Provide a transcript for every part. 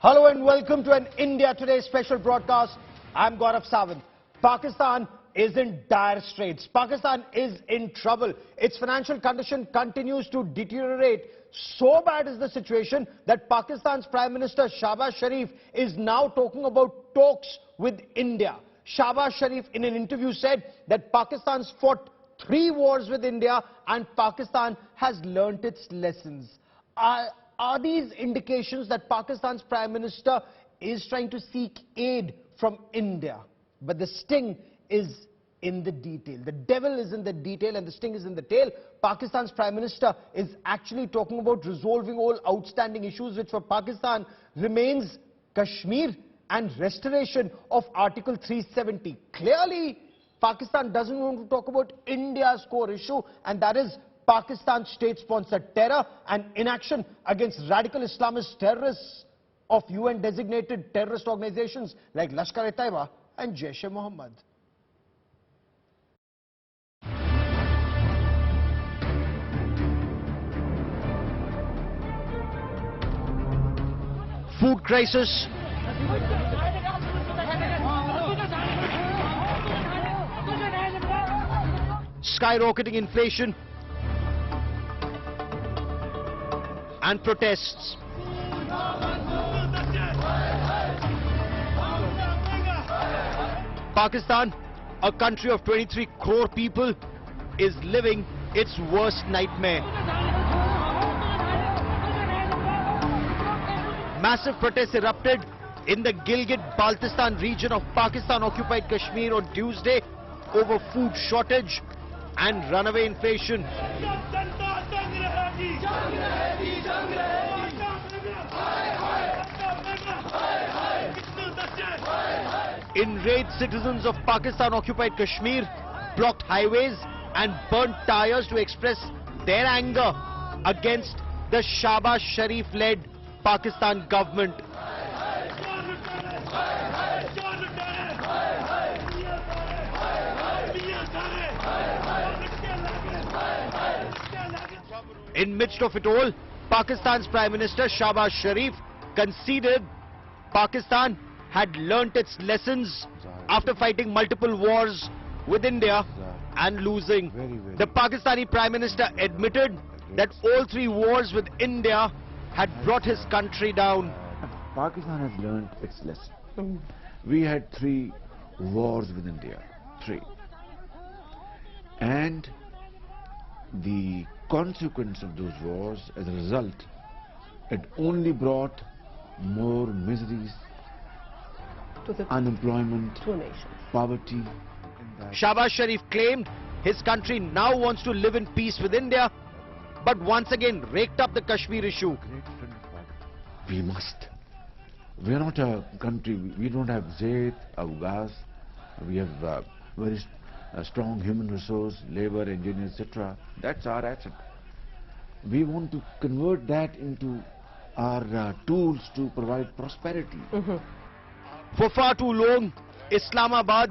Hello and welcome to an India Today special broadcast. I'm Gaurav Sawant. Pakistan is in dire straits. Pakistan is in trouble. Its financial condition continues to deteriorate. So bad is the situation that Pakistan's Prime Minister Shehbaz Sharif is now talking about talks with India. Shehbaz Sharif in an interview said that Pakistan's fought 3 wars with India and Pakistan has learnt its lessons. Are these indications that Pakistan's Prime Minister is trying to seek aid from India? But the sting is in the detail. The devil is in the detail and the sting is in the tail. Pakistan's Prime Minister is actually talking about resolving all outstanding issues which for Pakistan remains Kashmir and restoration of Article 370. Clearly, Pakistan doesn't want to talk about India's core issue, and that is Pakistan's state-sponsored terror and inaction against radical Islamist terrorists of UN-designated terrorist organizations like Lashkar-e-Taiba and Jaish-e-Mohammed. Food crisis, skyrocketing inflation, and protests. Pakistan, a country of 23 crore people, is living its worst nightmare. Massive protests erupted in the Gilgit-Baltistan region of Pakistan-occupied Kashmir on Tuesday over food shortage and runaway inflation. Enraged citizens of Pakistan-occupied Kashmir blocked highways and burnt tires to express their anger against the Shehbaz Sharif-led Pakistan government. In midst of it all, Pakistan's Prime Minister Shehbaz Sharif conceded Pakistan had learnt its lessons after fighting multiple wars with India and losing. The Pakistani Prime Minister admitted that all 3 wars with India had brought his country down. Pakistan has learnt its lesson. We had 3 wars with India, 3. And the consequence of those wars, as a result, it only brought more miseries, to the unemployment, poverty. Shehbaz Sharif claimed his country now wants to live in peace with India, but once again raked up the Kashmir issue. We must. We are not a country, we don't have zayt or gas. We have very strong human resource, labor, engineers, etc. That's our asset. We want to convert that into our tools to provide prosperity. For far too long, Islamabad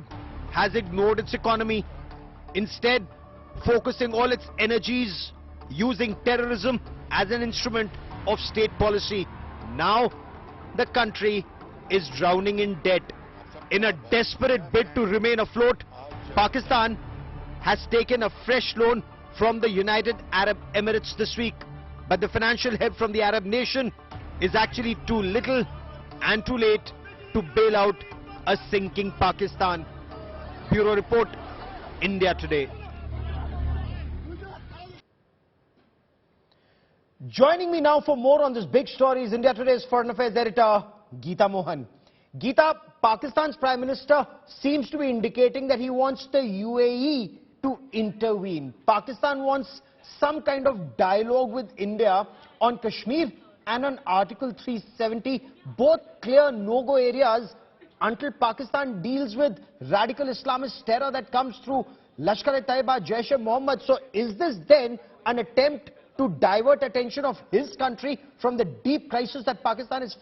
has ignored its economy, instead focusing all its energies using terrorism as an instrument of state policy. Now, the country is drowning in debt. In a desperate bid to remain afloat, Pakistan has taken a fresh loan from the United Arab Emirates this week. But the financial help from the Arab nation is actually too little and too late to bail out a sinking Pakistan. Bureau Report, India Today. Joining me now for more on this big story is India Today's Foreign Affairs editor, Geeta Mohan. Geeta, Pakistan's Prime Minister seems to be indicating that he wants the UAE to intervene. Pakistan wants some kind of dialogue with India on Kashmir and on Article 370, both clear no-go areas until Pakistan deals with radical Islamist terror that comes through Lashkar-e-Taiba, Jaish-e-Mohammed. So is this then an attempt to divert attention of his country from the deep crisis that Pakistan is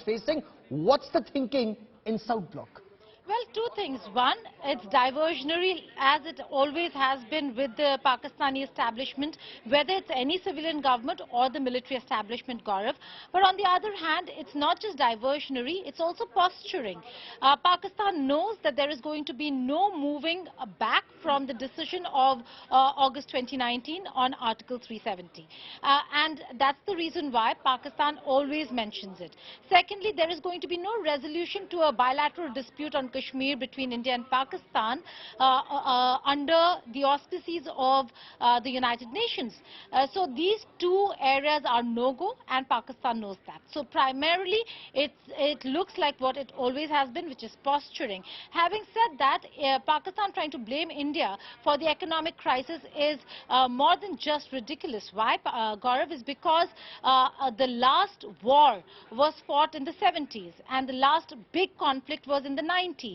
facing? What's the thinking in South Bloc? Well, two things. One, it's diversionary as it always has been with the Pakistani establishment, whether it's any civilian government or the military establishment, Gaurav. But on the other hand, it's not just diversionary, it's also posturing. Pakistan knows that there is going to be no moving back from the decision of August 2019 on Article 370. And that's the reason why Pakistan always mentions it. Secondly, there is going to be no resolution to a bilateral dispute on Kashmir between India and Pakistan under the auspices of the United Nations. So these two areas are no-go, and Pakistan knows that. So primarily, it looks like what it always has been, which is posturing. Having said that, Pakistan trying to blame India for the economic crisis is more than just ridiculous. Why, Gaurav? Is because the last war was fought in the 70s, and the last big conflict was in the 90s.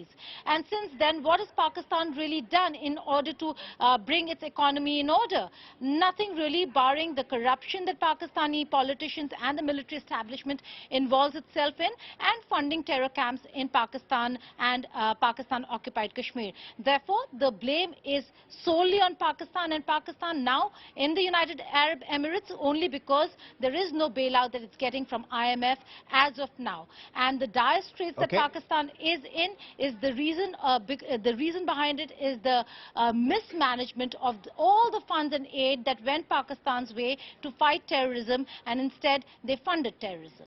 And since then, what has Pakistan really done in order to bring its economy in order? Nothing really, barring the corruption that Pakistani politicians and the military establishment involves itself in, and funding terror camps in Pakistan and Pakistan-occupied Kashmir. Therefore, the blame is solely on Pakistan, and Pakistan now in the United Arab Emirates only because there is no bailout that it's getting from IMF as of now. And the dire straits that Pakistan is in is the reason behind it is the mismanagement of all the funds and aid that went Pakistan's way to fight terrorism, and instead they funded terrorism.